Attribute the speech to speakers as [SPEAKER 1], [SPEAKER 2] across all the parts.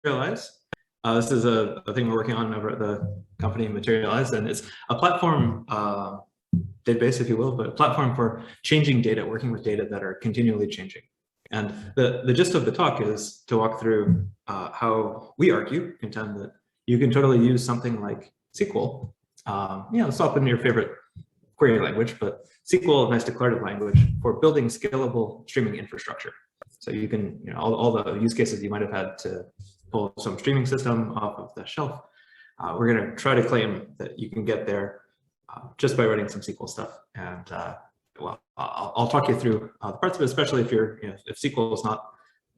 [SPEAKER 1] Materialize. This is a thing we're working on over at the company Materialize, and it's a platform database, if you will, but a platform for changing data, working with data that are continually changing. And the gist of the talk is to walk through how we argue, contend that you can totally use something like SQL. Swap in your favorite query language, but SQL, a nice declarative language, for building scalable streaming infrastructure. So you can, all the use cases you might have had to pull some streaming system off of the shelf. We're going to try to claim that you can get there just by running some SQL stuff. And I'll talk you through the parts of it, especially if if SQL is not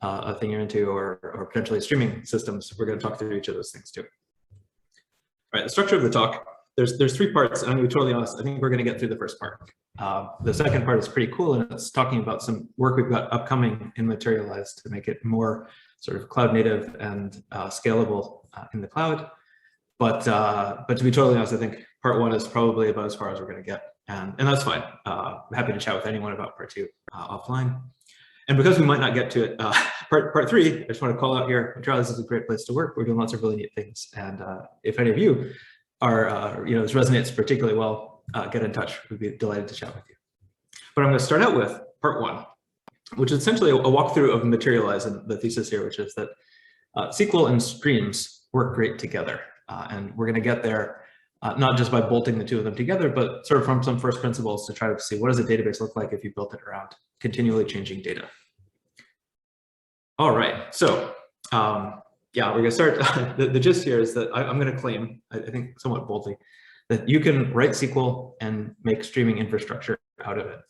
[SPEAKER 1] a thing you're into, or potentially streaming systems. We're going to talk through each of those things too. All right, the structure of the talk. There's three parts, and I'm going to be totally honest. I think we're going to get through the first part. The second part is pretty cool, and it's talking about some work we've got upcoming in Materialize to make it more sort of cloud native and scalable in the cloud. But to be totally honest, I think part one is probably about as far as we're going to get, and that's fine. I'm happy to chat with anyone about part two offline. And because we might not get to it, part three, I just want to call out here, Materialize is a great place to work. We're doing lots of really neat things, and if any of you are, this resonates particularly well, get in touch. We'd be delighted to chat with you. But I'm going to start out with part one, which is essentially a walkthrough of Materialize, and the thesis here, which is that SQL and streams work great together. And we're going to get there not just by bolting the two of them together, but sort of from some first principles to try to see what does a database look like if you built it around continually changing data. All right, so we're going to start. The gist here is that I'm going to claim, I think somewhat boldly, that you can write SQL and make streaming infrastructure out of it.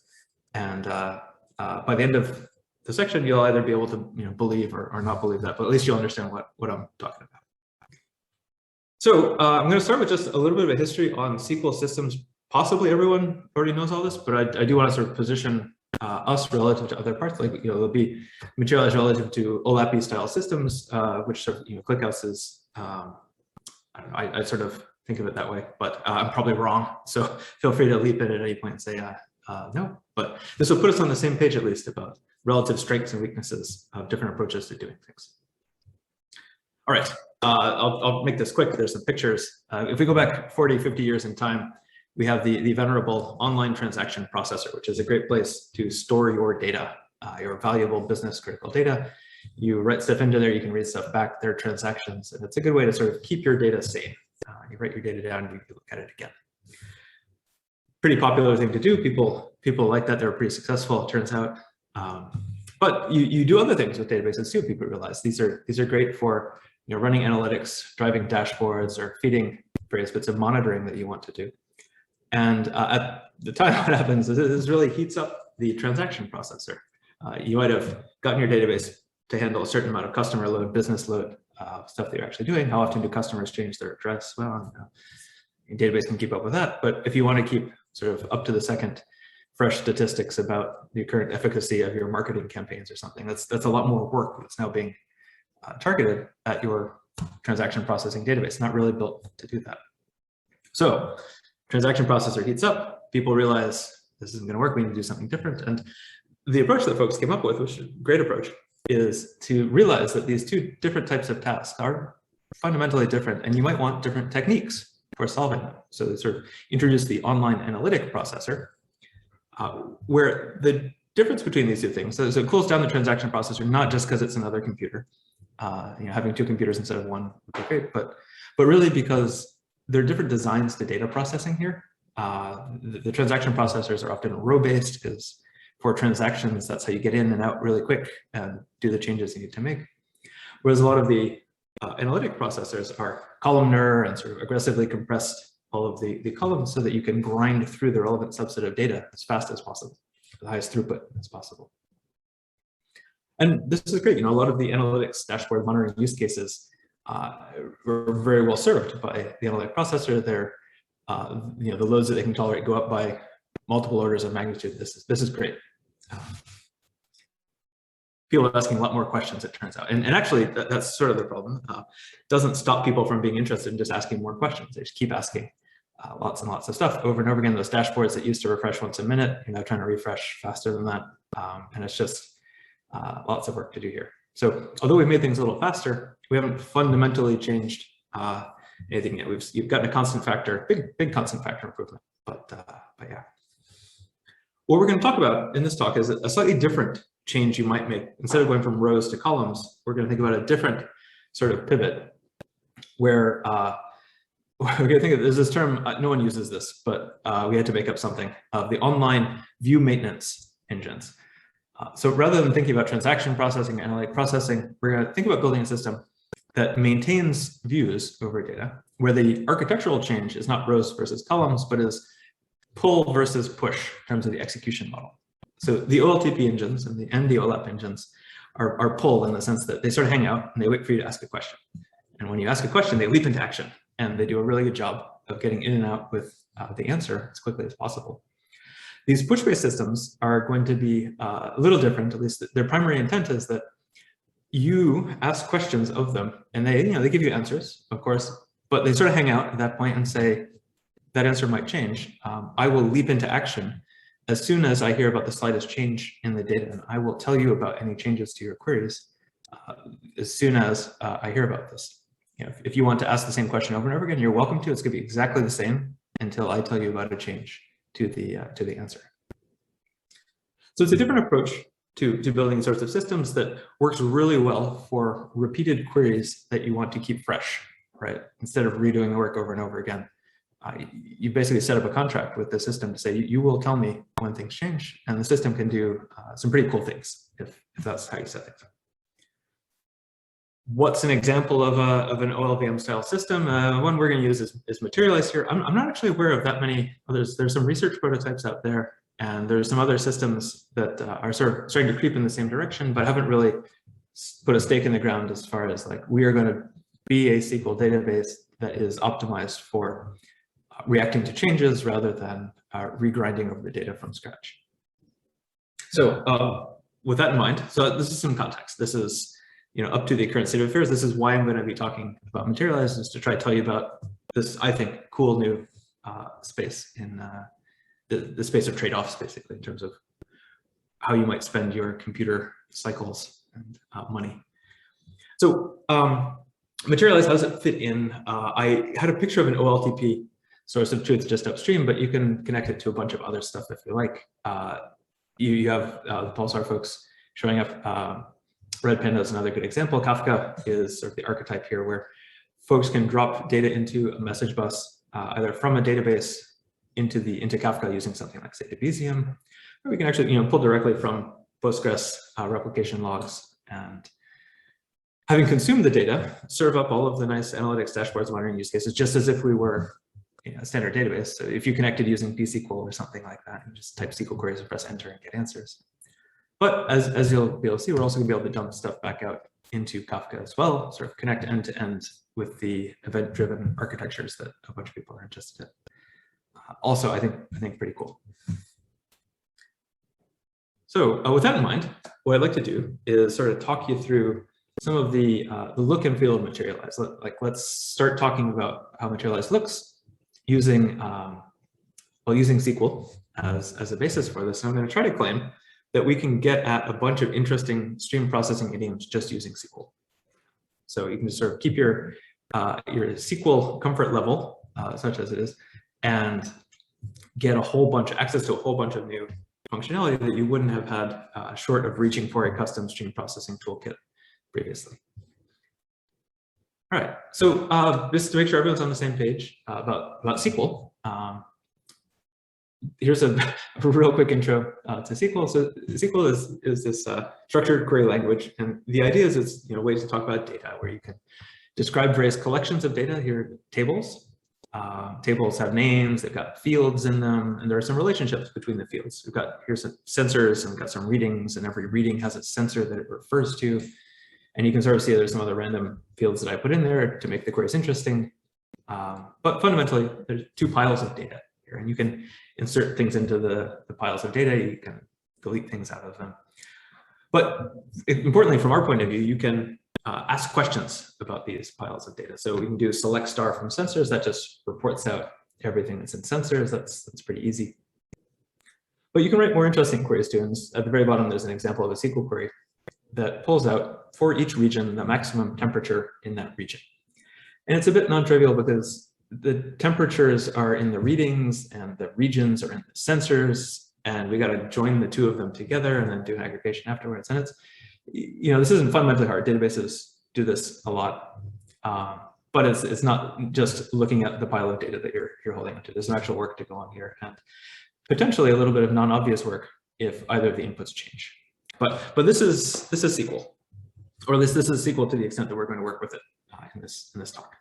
[SPEAKER 1] And by the end of the section, you'll either be able to believe or not believe that, but at least you'll understand what I'm talking about. So I'm going to start with just a little bit of a history on SQL systems. Possibly everyone already knows all this, but I do want to sort of position us relative to other parts. Like there'll be Materialize relative to OLAP style systems, which sort of ClickHouse is. I sort of think of it that way, but I'm probably wrong. So feel free to leap in at any point and say no. But this will put us on the same page at least about relative strengths and weaknesses of different approaches to doing things. All right. I'll make this quick. There's some pictures. If we go back 40, 50 years in time, we have the venerable online transaction processor, which is a great place to store your data, your valuable business critical data. You write stuff into there, you can read stuff back, there are transactions, and it's a good way to sort of keep your data safe. You write your data down, and you can look at it again. Pretty popular thing to do. People like that. They're pretty successful, it turns out. But you do other things with databases too. People realize these are great for running analytics, driving dashboards, or feeding various bits of monitoring that you want to do. And at the time, what happens is this really heats up the transaction processor. You might have gotten your database to handle a certain amount of customer load, business load, stuff that you're actually doing. How often do customers change their address? Well, your database can keep up with that. But if you want to keep sort of up to the second fresh statistics about the current efficacy of your marketing campaigns or something, that's a lot more work that's now being targeted at your transaction processing database, not really built to do that. So transaction processor heats up, people realize this isn't going to work, we need to do something different. And the approach that folks came up with, which is a great approach, is to realize that these two different types of tasks are fundamentally different, and you might want different techniques for solving them. So they sort of introduced the online analytic processor, where the difference between these two things, so it cools down the transaction processor, not just because it's another computer. Having two computers instead of one would be great, but really because there are different designs to data processing here. The transaction processors are often row-based because for transactions, that's how you get in and out really quick and do the changes you need to make. Whereas a lot of the analytic processors are columnar and sort of aggressively compressed all of the columns so that you can grind through the relevant subset of data as fast as possible, the highest throughput as possible. And this is great. A lot of the analytics dashboard monitoring use cases were very well served by the analytic processor. They're, the loads that they can tolerate go up by multiple orders of magnitude. This is great. People are asking a lot more questions, it turns out. And actually, that's sort of the problem. Doesn't stop people from being interested in just asking more questions. They just keep asking lots and lots of stuff over and over again. Those dashboards that used to refresh once a minute, trying to refresh faster than that. And it's just lots of work to do here. So although we made things a little faster, we haven't fundamentally changed anything yet. You've gotten a constant factor, big constant factor improvement. But yeah. What we're going to talk about in this talk is a slightly different change you might make. Instead of going from rows to columns, we're going to think about a different sort of pivot where we're going to think of, there's this term, no one uses this, but we had to make up something, the online view maintenance engines. So rather than thinking about transaction processing, analytic processing, we're going to think about building a system that maintains views over data, where the architectural change is not rows versus columns, but is pull versus push in terms of the execution model. So the OLTP engines and the OLAP engines are pull in the sense that they sort of hang out and they wait for you to ask a question. And when you ask a question, they leap into action, and they do a really good job of getting in and out with the answer as quickly as possible. These push-based systems are going to be a little different. At least their primary intent is that you ask questions of them, and they give you answers, of course, but they sort of hang out at that point and say, that answer might change. I will leap into action as soon as I hear about the slightest change in the data, and I will tell you about any changes to your queries as soon as I hear about this. If you want to ask the same question over and over again, you're welcome to. It's going to be exactly the same until I tell you about a change to the answer. So it's a different approach to building sorts of systems that works really well for repeated queries that you want to keep fresh, right? Instead of redoing the work over and over again. You basically set up a contract with the system to say, you will tell me when things change, and the system can do some pretty cool things if that's how you set things up. What's an example of an OLVM style system? One we're going to use is Materialize here. I'm not actually aware of that many others. There's some research prototypes out there, and there's some other systems that are sort of starting to creep in the same direction, but haven't really put a stake in the ground as far as like, we are going to be a SQL database that is optimized for reacting to changes rather than regrinding over the data from scratch. So with that in mind, so this is some context. This is up to the current state of affairs. This is why I'm going to be talking about Materialize, is to try to tell you about this, I think, cool new space in the space of trade-offs, basically, in terms of how you might spend your computer cycles and money. So Materialize, how does it fit in? I had a picture of an OLTP source of truth just upstream, but you can connect it to a bunch of other stuff if you like. You have the Pulsar folks showing up. Red Panda is another good example. Kafka is sort of the archetype here, where folks can drop data into a message bus, either from a database into Kafka using something like, say, Debezium, or we can actually pull directly from Postgres replication logs, and having consumed the data, serve up all of the nice analytics dashboards, monitoring use cases, just as if we were a standard database. So if you connected using pSQL or something like that, and just type SQL queries and press enter and get answers. But as you'll be able to see, we're also going to be able to dump stuff back out into Kafka as well, sort of connect end to end with the event-driven architectures that a bunch of people are interested in. Also, I think pretty cool. So with that in mind, what I'd like to do is sort of talk you through some of the look and feel of Materialize. Let's start talking about how Materialize looks using using SQL as a basis for this. And I'm going to try to claim that we can get at a bunch of interesting stream processing idioms just using SQL. So you can just sort of keep your SQL comfort level, such as it is, and get access to a whole bunch of new functionality that you wouldn't have had short of reaching for a custom stream processing toolkit previously. All right, so just to make sure everyone's on the same page about SQL, here's a real quick intro to SQL. So SQL is this structured query language, and the idea is it's ways to talk about data where you can describe various collections of data. Here, tables. Tables have names, they've got fields in them, and there are some relationships between the fields. Here's some sensors, and we've got some readings, and every reading has a sensor that it refers to. And you can sort of see there's some other random fields that I put in there to make the queries interesting. But fundamentally, there's two piles of data here, and you can insert things into the piles of data. You can delete things out of them. But importantly, from our point of view, you can ask questions about these piles of data. So we can do select star from sensors. That just reports out everything that's in sensors. That's pretty easy. But you can write more interesting queries too. And at the very bottom, there's an example of a SQL query that pulls out for each region, the maximum temperature in that region. And it's a bit non-trivial because the temperatures are in the readings and the regions are in the sensors, and we got to join the two of them together and then do an aggregation afterwards. And it's, this isn't fundamentally hard. Databases do this a lot, but it's not just looking at the pile of data that you're holding onto. There's some actual work to go on here, and potentially a little bit of non-obvious work if either of the inputs change. But this is SQL, or at least this is SQL to the extent that we're going to work with it in this talk.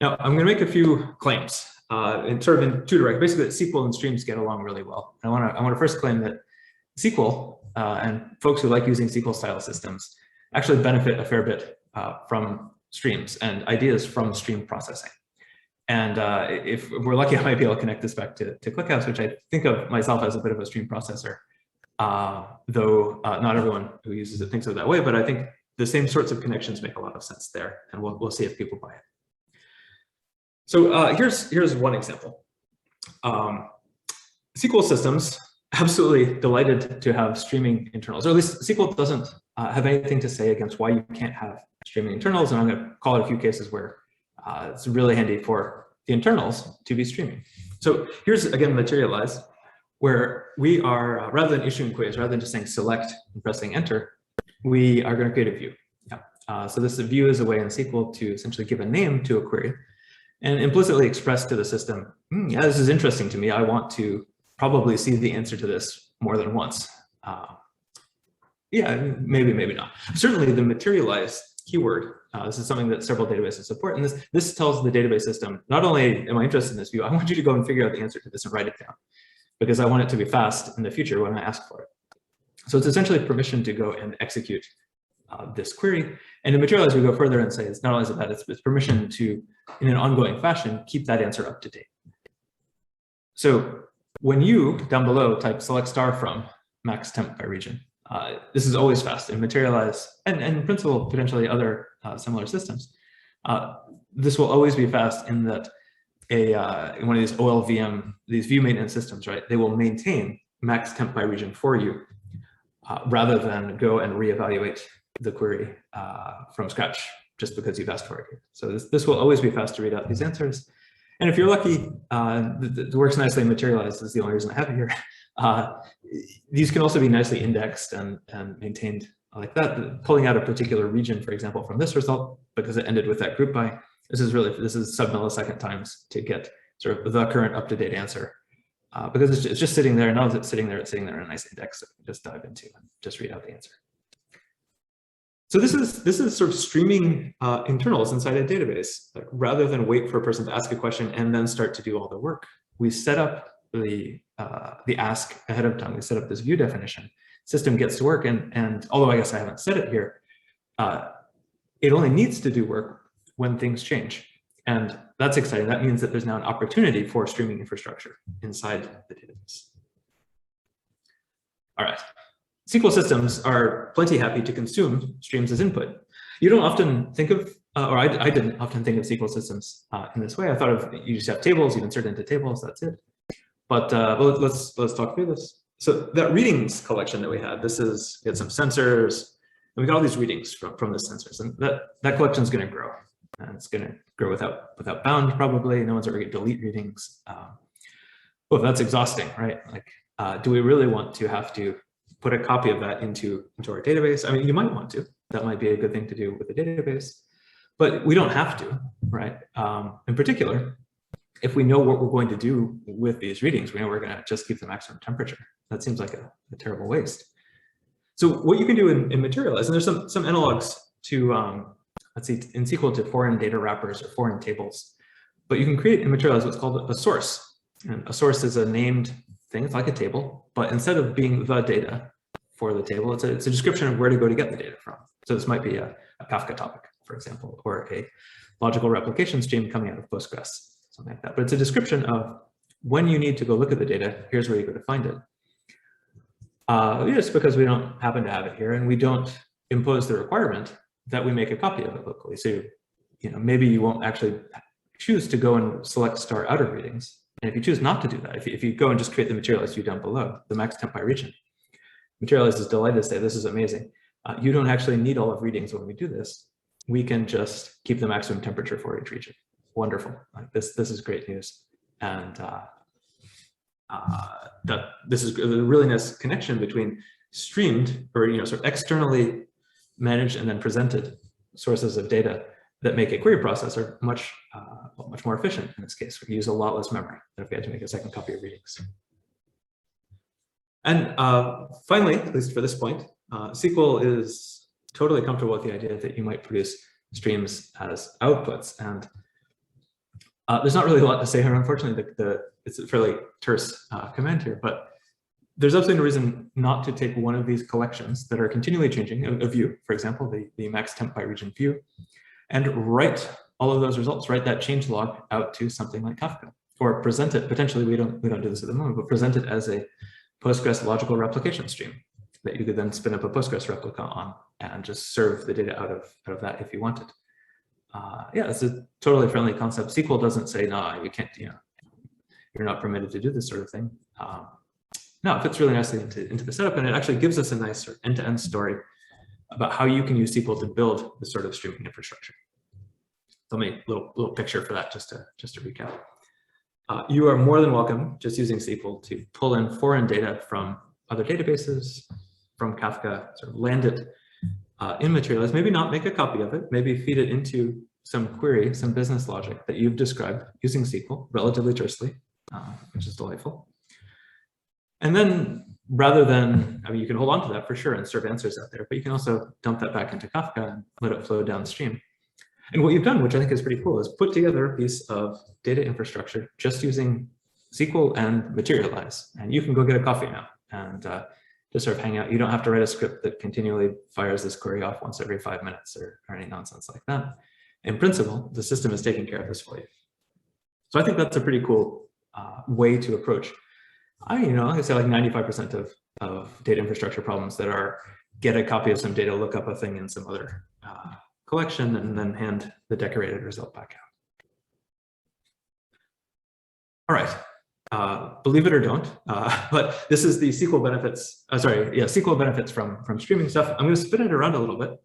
[SPEAKER 1] Now, I'm going to make a few claims in two directions. Basically, that SQL and streams get along really well. I want to first claim that SQL and folks who like using SQL style systems actually benefit a fair bit from streams and ideas from stream processing. And if we're lucky, I might be able to connect this back to ClickHouse, which I think of myself as a bit of a stream processor, though not everyone who uses it thinks of it that way. But I think the same sorts of connections make a lot of sense there, and we'll see if people buy it. So here's one example. SQL systems, absolutely delighted to have streaming internals, or at least SQL doesn't have anything to say against why you can't have streaming internals, and I'm going to call it a few cases where it's really handy for the internals to be streaming. So here's, again, Materialize, where we are, rather than issuing queries, rather than just saying select and pressing enter, we are going to create a view. So this view is a way in SQL to essentially give a name to a query and implicitly express to the system, yeah, this is interesting to me. I want to probably see the answer to this more than once. Yeah, maybe not. Certainly the materialize keyword, this is something that several databases support. And this tells the database system, not only am I interested in this view, I want you to go and figure out the answer to this and write it down, because I want it to be fast in the future when I ask for it. So it's essentially permission to go and execute this query. And in Materialize, we go further and say it's not only that, it's permission to, in an ongoing fashion, keep that answer up to date. So when you, down below, type select star from max temp by region, this is always fast. In Materialize, and in principle, potentially other similar systems, this will always be fast in that in one of these OLVM, these view maintenance systems, right, they will maintain max temp by region for you rather than go and reevaluate the query from scratch just because you've asked for it. So this will always be fast to read out these answers. And if you're lucky, it works nicely in Materialize. This is the only reason I have it here. These can also be nicely indexed and maintained like that. Pulling out a particular region, for example, from this result, because it ended with that group by, this is sub-millisecond times to get sort of the current up-to-date answer. Because it's just sitting there, and now that it's sitting there in a nice index that we can just dive into and just read out the answer. So this is sort of streaming internals inside a database. Like, rather than wait for a person to ask a question and then start to do all the work, we set up the ask ahead of time. We set up this view definition. System gets to work, and although I guess I haven't said it here, it only needs to do work when things change. And that's exciting. That means that there's now an opportunity for streaming infrastructure inside the database. All right. SQL systems are plenty happy to consume streams as input. You don't often think of, or I didn't often think of SQL systems in this way. I thought of, you just have tables, you insert into tables, that's it. But well, let's talk through this. So that readings collection that we had, we had some sensors, and we got all these readings from the sensors, and that collection is going to grow. And it's going to grow without bound, probably. No one's ever going to delete readings. Well, that's exhausting, right? Like, do we really want to have to put a copy of that into our database? I mean, you might want to. That might be a good thing to do with the database, but we don't have to, right? In particular, if we know what we're going to do with these readings, we know we're going to just keep the maximum temperature. That seems like a terrible waste. So what you can do in Materialize, and there's some analogs to, let's see, in SQL to foreign data wrappers or foreign tables, but you can create in Materialize what's called a source. And a source is a named thing. It's like a table, but instead of being the data for the table, it's a description of where to go to get the data from. So this might be a Kafka topic, for example, or a logical replication stream coming out of Postgres, something like that. But it's a description of when you need to go look at the data, here's where you go to find it. Just because we don't happen to have it here, and we don't impose the requirement that we make a copy of it locally. So, maybe you won't actually choose to go and select star outer readings. And if you choose not to do that, if you go and just create the Materialize view down below, the max temp by region, Materialize is delighted to say, this is amazing. you don't actually need all of readings when we do this. We can just keep the maximum temperature for each region. Wonderful. Like this is great news. And that this is a really nice connection between streamed, or sort of externally managed and then presented sources of data that make a query processor much more efficient. In this case, we use a lot less memory than if we had to make a second copy of readings. And finally, at least for this point, SQL is totally comfortable with the idea that you might produce streams as outputs. And there's not really a lot to say here, unfortunately. It's a fairly terse command here, but there's absolutely no reason not to take one of these collections that are continually changing, a view, for example, the max temp by region view, and write all of those results, write that change log out to something like Kafka, or present it, potentially we don't do this at the moment, but present it as a Postgres logical replication stream that you could then spin up a Postgres replica on and just serve the data out of that if you wanted. Yeah, it's a totally friendly concept. SQL doesn't say, no, you can't, you're not permitted to do this sort of thing. No, it fits really nicely into the setup, and it actually gives us a nice sort of end-to-end story about how you can use SQL to build this sort of streaming infrastructure. So let me little picture for that just to recap. You are more than welcome, just using SQL, to pull in foreign data from other databases, from Kafka, sort of land it in Materialize, maybe not make a copy of it, maybe feed it into some query, some business logic that you've described using SQL relatively tersely, which is delightful. And then rather than, I mean, you can hold on to that for sure and serve answers out there, but you can also dump that back into Kafka and let it flow downstream. And what you've done, which I think is pretty cool, is put together a piece of data infrastructure just using SQL and Materialize. And you can go get a coffee now and just sort of hang out. You don't have to write a script that continually fires this query off once every 5 minutes or any nonsense like that. In principle, the system is taking care of this for you. So I think that's a pretty cool way to approach, I say like 95% of data infrastructure problems that are get a copy of some data, look up a thing in some other collection, and then hand the decorated result back out. All right, believe it or don't, but this is the SQL benefits, SQL benefits from streaming stuff. I'm gonna spin it around a little bit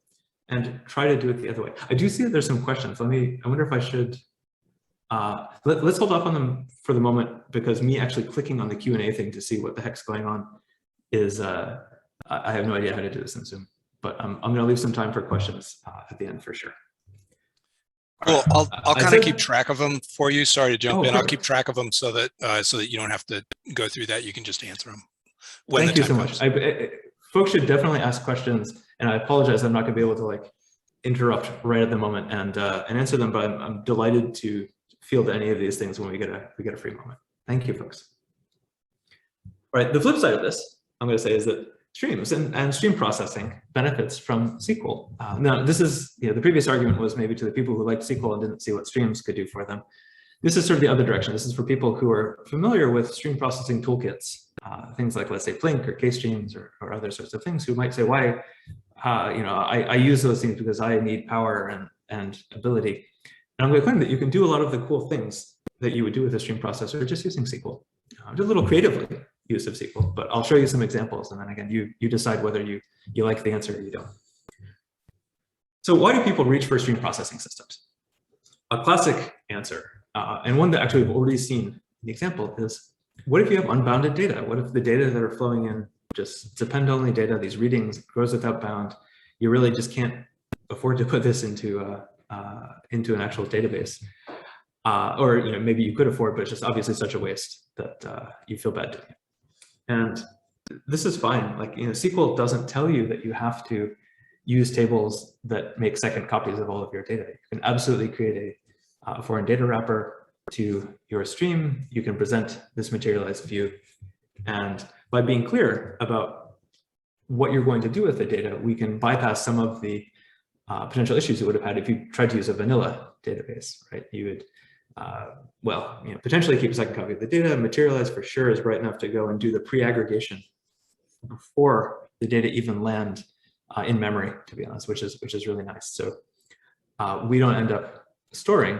[SPEAKER 1] and try to do it the other way. I do see that there's some questions. I wonder if I should, let's hold off on them for the moment, because me actually clicking on the Q&A thing to see what the heck's going on is, I have no idea how to do this in Zoom, but I'm going to leave some time for questions at the end for sure.
[SPEAKER 2] Well, I'll kind of keep track of them for you. Sorry to jump in.
[SPEAKER 1] Perfect.
[SPEAKER 2] I'll keep track of them so that you don't have to go through that. You can just answer them.
[SPEAKER 1] Thank you so much. Folks should definitely ask questions, and I apologize I'm not going to be able to like interrupt right at the moment and answer them, but I'm delighted to field any of these things when we get a free moment. Thank you, folks. All right, the flip side of this, I'm going to say, is that streams and stream processing benefits from SQL. Now, this is, the previous argument was maybe to the people who liked SQL and didn't see what streams could do for them. This is sort of the other direction. This is for people who are familiar with stream processing toolkits, things like, let's say, Flink or K-streams or other sorts of things, who might say, why, I use those things because I need power and ability. And I'm going to claim that you can do a lot of the cool things that you would do with a stream processor just using SQL. Just a little creatively use of SQL, but I'll show you some examples, and then again, you decide whether you like the answer or you don't. So why do people reach for stream processing systems? A classic answer, and one that actually we've already seen in the example, is what if you have unbounded data? What if the data that are flowing in just depend-only data, these readings, grows without bound? You really just can't afford to put this into an actual database, or maybe you could afford, but it's just obviously such a waste that you feel bad doing it. And this is fine. Like SQL doesn't tell you that you have to use tables that make second copies of all of your data. You can absolutely create a foreign data wrapper to your stream. You can present this materialized view, and by being clear about what you're going to do with the data, we can bypass some of the potential issues you would have had if you tried to use a vanilla database, right? You would, potentially keep a second copy of the data. Materialize for sure is bright enough to go and do the pre-aggregation before the data even land in memory, to be honest, which is really nice. So we don't end up storing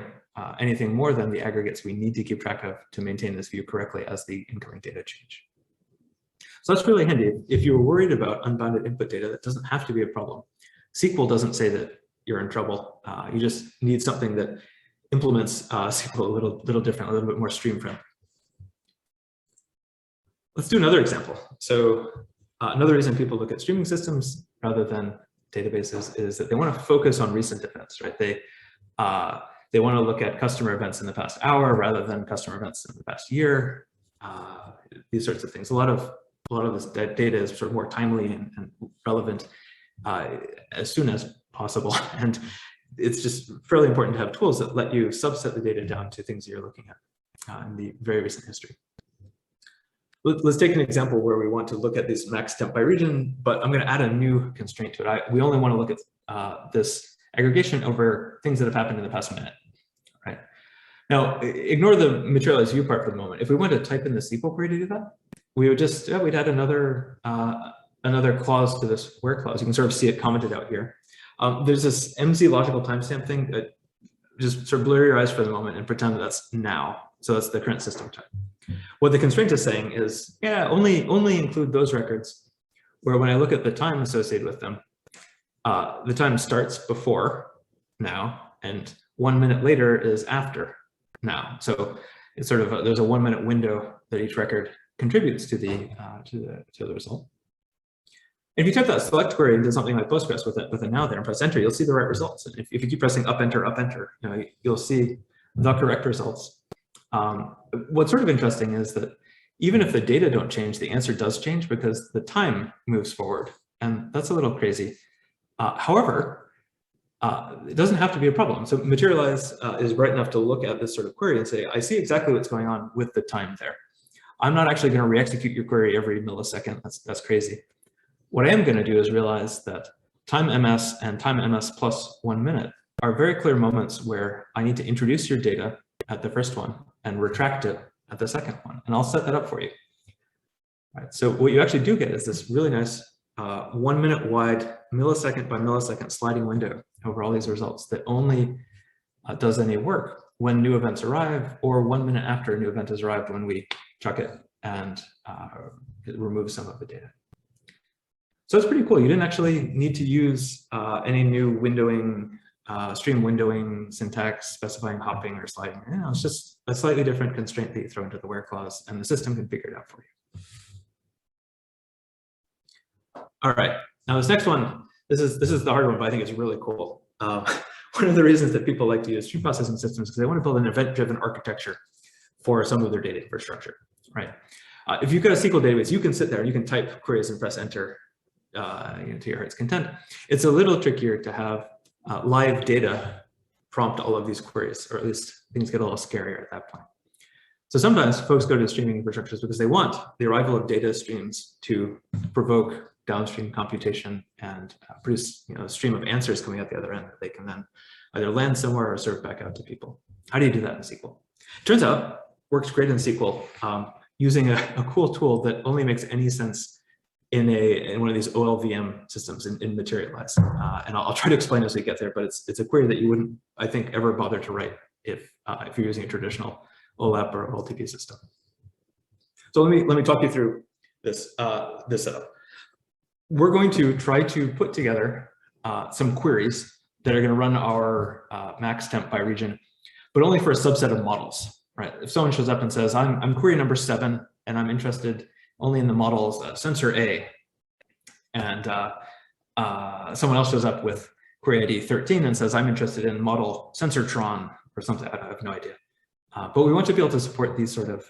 [SPEAKER 1] anything more than the aggregates we need to keep track of to maintain this view correctly as the incoming data change. So that's really handy. If you're worried about unbounded input data, that doesn't have to be a problem. SQL doesn't say that you're in trouble. You just need something that implements SQL a little different, a little bit more stream friendly. Let's do another example. So another reason people look at streaming systems rather than databases is that they want to focus on recent events, right? They want to look at customer events in the past hour rather than customer events in the past year. These sorts of things. A lot of this data is sort of more timely and relevant as soon as possible. And it's just fairly important to have tools that let you subset the data down to things you're looking at in the very recent history. Let's take an example where we want to look at this max temp by region, but I'm going to add a new constraint to it. We only want to look at this aggregation over things that have happened in the past minute, right? Now, ignore the materialize view part for the moment. If we want to type in the SQL query to do that, we would just, we'd add another clause to this where clause. You can sort of see it commented out here. There's this MZ logical timestamp thing that just sort of blur your eyes for the moment and pretend that that's now. So that's the current system type. What the constraint is saying is, yeah, only include those records where when I look at the time associated with them, the time starts before now and 1 minute later is after now. So it's sort of there's a 1 minute window that each record contributes to the result. If you type that select query into something like Postgres with a now there and press enter, you'll see the right results. And if you keep pressing up enter, you'll see the correct results. What's sort of interesting is that even if the data don't change, the answer does change because the time moves forward. And that's a little crazy. However, it doesn't have to be a problem. So Materialize is bright enough to look at this sort of query and say, I see exactly what's going on with the time there. I'm not actually going to re-execute your query every millisecond. That's crazy. What I am going to do is realize that time ms and time ms plus 1 minute are very clear moments where I need to introduce your data at the first one and retract it at the second one. And I'll set that up for you. All right, so what you actually do get is this really nice 1 minute wide millisecond by millisecond sliding window over all these results that only does any work when new events arrive or 1 minute after a new event has arrived when we chuck it and remove some of the data. So it's pretty cool. You didn't actually need to use any new windowing, stream windowing syntax specifying hopping or sliding. It's just a slightly different constraint that you throw into the where clause and the system can figure it out for you. All right, now this next one, this is the hard one, but I think it's really cool. One of the reasons that people like to use stream processing systems is because they want to build an event-driven architecture for some of their data infrastructure, right? If you've got a SQL database, you can sit there and you can type queries and press enter to your heart's content. It's a little trickier to have live data prompt all of these queries, or at least things get a little scarier at that point. So sometimes folks go to streaming infrastructures because they want the arrival of data streams to provoke downstream computation and produce a stream of answers coming out the other end that they can then either land somewhere or serve back out to people. How do you do that in SQL? Turns out, works great in SQL using a cool tool that only makes any sense in one of these OLVM systems in Materialize. And I'll try to explain as we get there, but it's a query that you wouldn't, I think, ever bother to write if you're using a traditional OLAP or OLTP system. So let me talk you through this setup. We're going to try to put together some queries that are going to run our max temp by region, but only for a subset of models, right? If someone shows up and says, I'm query number 7, and I'm interested only in the models sensor A, and someone else shows up with query ID 13 and says, I'm interested in model sensortron or something, I have no idea. But we want to be able to support these sort of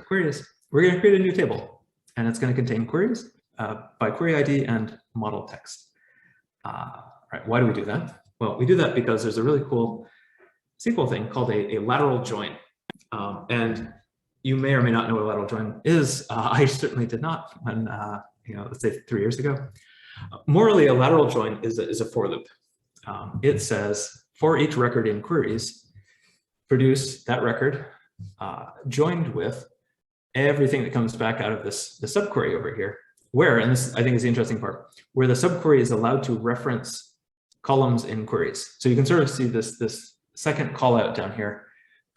[SPEAKER 1] queries. We're going to create a new table, and it's going to contain queries by query ID and model text. Right, why do we do that? Well, we do that because there's a really cool SQL thing called a lateral join. And you may or may not know what a lateral join is. I certainly did not when, let's say 3 years ago. Morally, a lateral join is a for loop. It says for each record in queries, produce that record joined with everything that comes back out of the subquery over here, where, and this I think is the interesting part, where the subquery is allowed to reference columns in queries. So you can sort of see this second call out down here.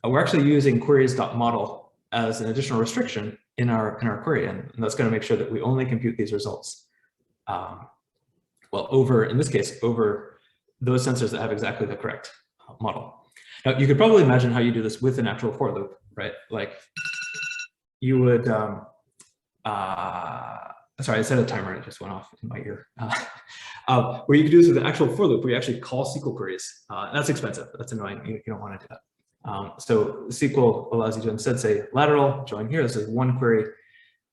[SPEAKER 1] We're actually using queries.model as an additional restriction in our query, and that's going to make sure that we only compute these results. Well, in this case, over those sensors that have exactly the correct model. Now, you could probably imagine how you do this with an actual for loop, right? Like you would, sorry, I set a timer, it just went off in my ear. Where you could do this with an actual for loop, where you actually call SQL queries. That's expensive, that's annoying, you don't want to do that. So SQL allows you to instead say lateral, join here, this is one query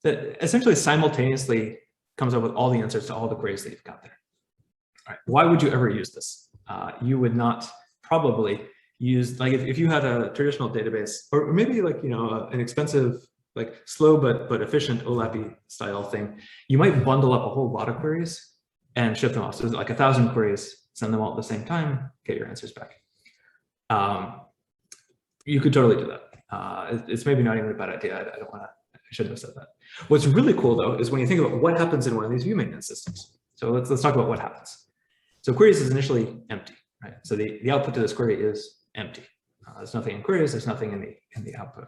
[SPEAKER 1] that essentially simultaneously comes up with all the answers to all the queries that you've got there. All right. Why would you ever use this? You would not probably use, like if you had a traditional database, or maybe like, an expensive, like slow but efficient OLAP style thing, you might bundle up a whole lot of queries and ship them off. So like 1,000 queries, send them all at the same time, get your answers back. You could totally do that. It's maybe not even a bad idea. I shouldn't have said that. What's really cool though is when you think about what happens in one of these view maintenance systems. So let's talk about what happens. So queries is initially empty, right? So the output to this query is empty. There's nothing in queries, there's nothing in the output.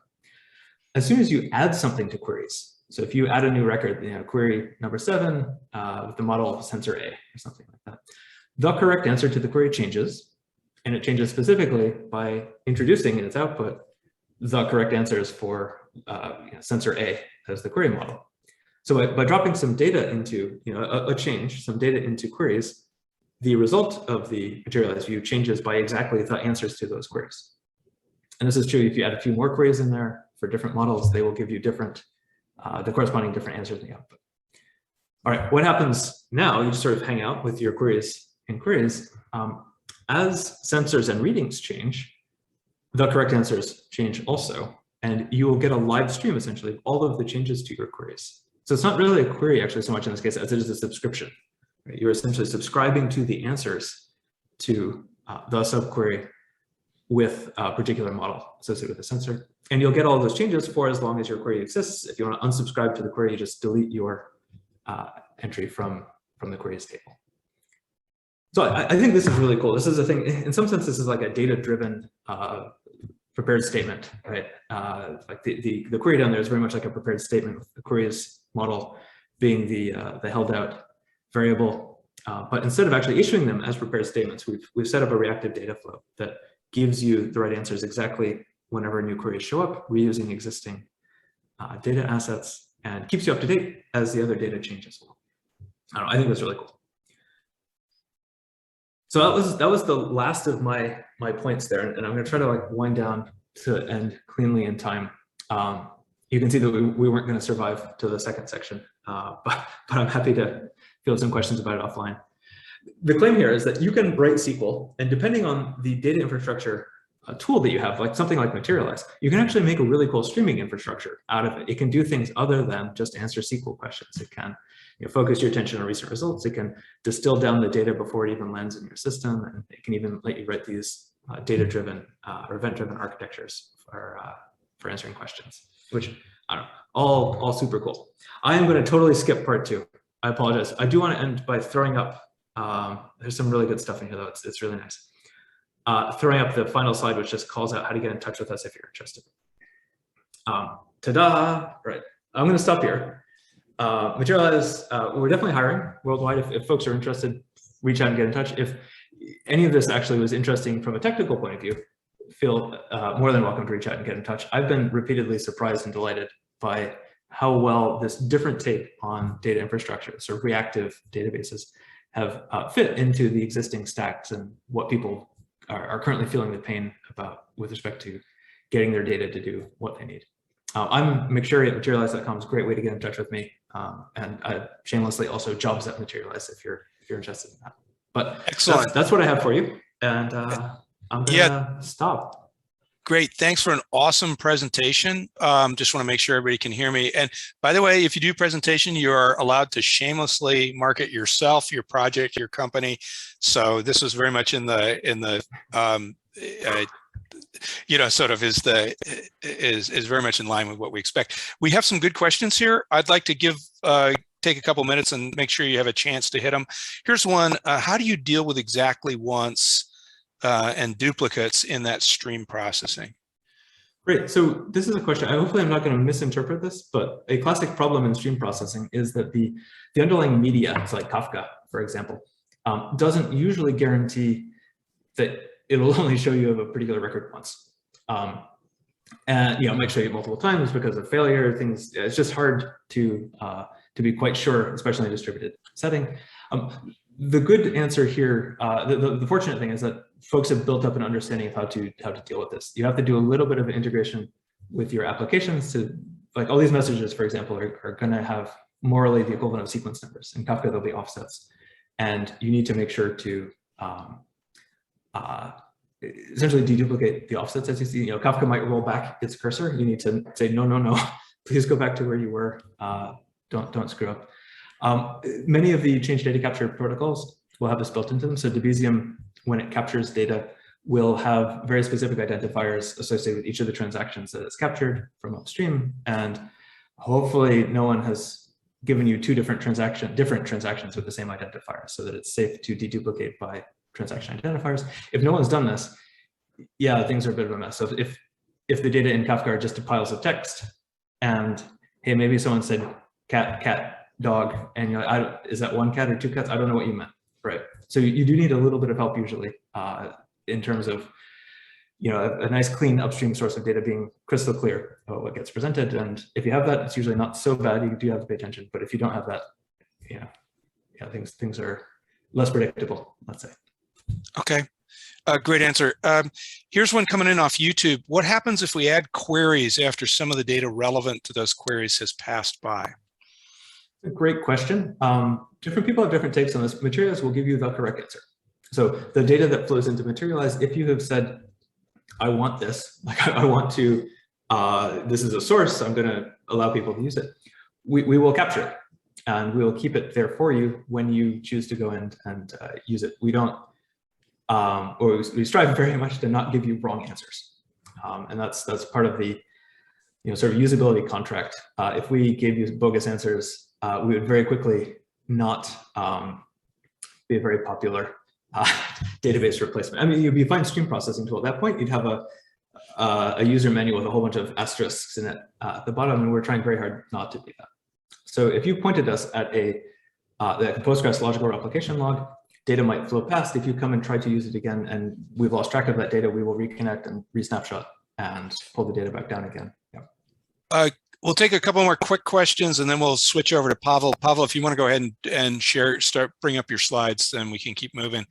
[SPEAKER 1] As soon as you add something to queries, so if you add a new record, query number 7 with the model of sensor A or something like that, the correct answer to the query changes, and it changes specifically by introducing in its output the correct answers for sensor A as the query model. So by dropping some data into, some data into queries, the result of the materialized view changes by exactly the answers to those queries. And this is true if you add a few more queries in there for different models, they will give you different, the corresponding different answers in the output. All right, what happens now? You just sort of hang out with your queries and queries. As sensors and readings change, the correct answers change also, and you will get a live stream essentially of all of the changes to your queries. So it's not really a query actually so much in this case as it is a subscription. Right? You're essentially subscribing to the answers to the subquery with a particular model associated with the sensor. And you'll get all those changes for as long as your query exists. If you want to unsubscribe to the query, you just delete your entry from the queries table. So I think this is really cool. This is a thing, in some sense, this is like a data-driven prepared statement, right? Like the query down there is very much like a prepared statement with the queries model being the held out variable. But instead of actually issuing them as prepared statements, we've set up a reactive data flow that gives you the right answers exactly whenever new queries show up, reusing existing data assets, and keeps you up to date as the other data changes. I think that's really cool. So that was the last of my points there, and I'm going to try to like wind down to end cleanly in time. You can see that we weren't going to survive to the second section, but I'm happy to field some questions about it offline. The claim here is that you can write SQL, and depending on the data infrastructure tool that you have, like something like Materialize, you can actually make a really cool streaming infrastructure out of it. It can do things other than just answer SQL questions. It can focus your attention on recent results. It can distill down the data before it even lands in your system, and it can even let you write these data-driven or event-driven architectures for answering questions, which I don't know, all super cool. I am going to totally skip part 2. I apologize. I do want to end by throwing up. There's some really good stuff in here, though. It's really nice. Throwing up the final slide, which just calls out how to get in touch with us if you're interested. Ta-da! Right. I'm going to stop here. Materialize, we're definitely hiring worldwide. If folks are interested, reach out and get in touch. If any of this actually was interesting from a technical point of view, feel more than welcome to reach out and get in touch. I've been repeatedly surprised and delighted by how well this different take on data infrastructure, sort of reactive databases, have fit into the existing stacks and what people are currently feeling the pain about with respect to getting their data to do what they need. I'm McSherry at materialize.com. It's a great way to get in touch with me. And shamelessly also jobs at Materialize if you're interested in that. But
[SPEAKER 2] excellent.
[SPEAKER 1] That's what I have for you. And I'm gonna stop.
[SPEAKER 2] Great. Thanks for an awesome presentation. Just want to make sure everybody can hear me. And by the way, if you do presentation, you are allowed to shamelessly market yourself, your project, your company. So this was very much in the sort of is very much in line with what we expect. We have some good questions here. I'd like to take a couple minutes and make sure you have a chance to hit them. Here's one. How do you deal with exactly once and duplicates in that stream processing?
[SPEAKER 1] Great. So this is a question. Hopefully I'm not going to misinterpret this, but a classic problem in stream processing is that the underlying media, it's like Kafka, for example, doesn't usually guarantee that it'll only show you of a particular record once. And it might show you multiple times because of failure. Things, it's just hard to be quite sure, especially in a distributed setting. The good answer here, the fortunate thing is that folks have built up an understanding of how to deal with this. You have to do a little bit of integration with your applications to, like, all these messages, for example, are going to have morally the equivalent of sequence numbers. In Kafka, there'll be offsets, and you need to make sure to essentially deduplicate the offsets as you see. Kafka might roll back its cursor. You need to say, no, please go back to where you were. Don't screw up. Many of the change data capture protocols will have this built into them. So Debezium, when it captures data, will have very specific identifiers associated with each of the transactions that it's captured from upstream. And hopefully no one has given you two different transactions with the same identifier, so that it's safe to deduplicate by transaction identifiers. If no one's done this, yeah, things are a bit of a mess. So if the data in Kafka are just piles of text, and hey, maybe someone said cat, dog, and you're like, is that one cat or two cats? I don't know what you meant, right? So you do need a little bit of help usually in terms of a nice clean upstream source of data being crystal clear about what gets presented. And if you have that, it's usually not so bad. You do have to pay attention. But if you don't have that, things are less predictable, let's say.
[SPEAKER 2] Okay, great answer. Here's one coming in off YouTube. What happens if we add queries after some of the data relevant to those queries has passed by?
[SPEAKER 1] A great question. Different people have different takes on this. Materialize will give you the correct answer. So the data that flows into Materialize, if you have said, I want this, like I want to, this is a source, I'm going to allow people to use it, we will capture it, and we will keep it there for you when you choose to go in and use it. We don't, or we strive very much to not give you wrong answers. And that's part of the sort of usability contract. If we gave you bogus answers, we would very quickly not be a very popular database replacement. I mean, you'd be a fine stream processing tool. At that point, you'd have a user manual with a whole bunch of asterisks in it at the bottom, and we're trying very hard not to do that. So if you pointed us at the Postgres logical replication log, data might flow past. If you come and try to use it again and we've lost track of that data, we will reconnect and re-snapshot and pull the data back down again. Yeah.
[SPEAKER 2] We'll take a couple more quick questions and then we'll switch over to Pavel. Pavel, if you want to go ahead and share, bring up your slides, then we can keep moving.